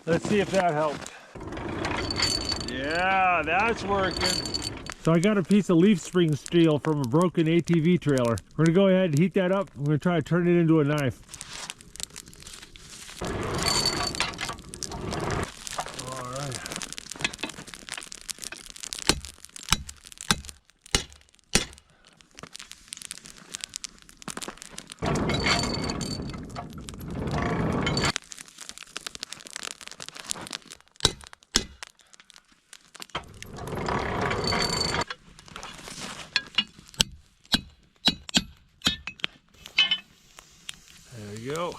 Let's see if that helped. Yeah, that's working. So I got a piece of leaf spring steel from a broken ATV trailer. We're gonna go ahead and heat that up. We're gonna try to turn it into a knife. All right. There you go.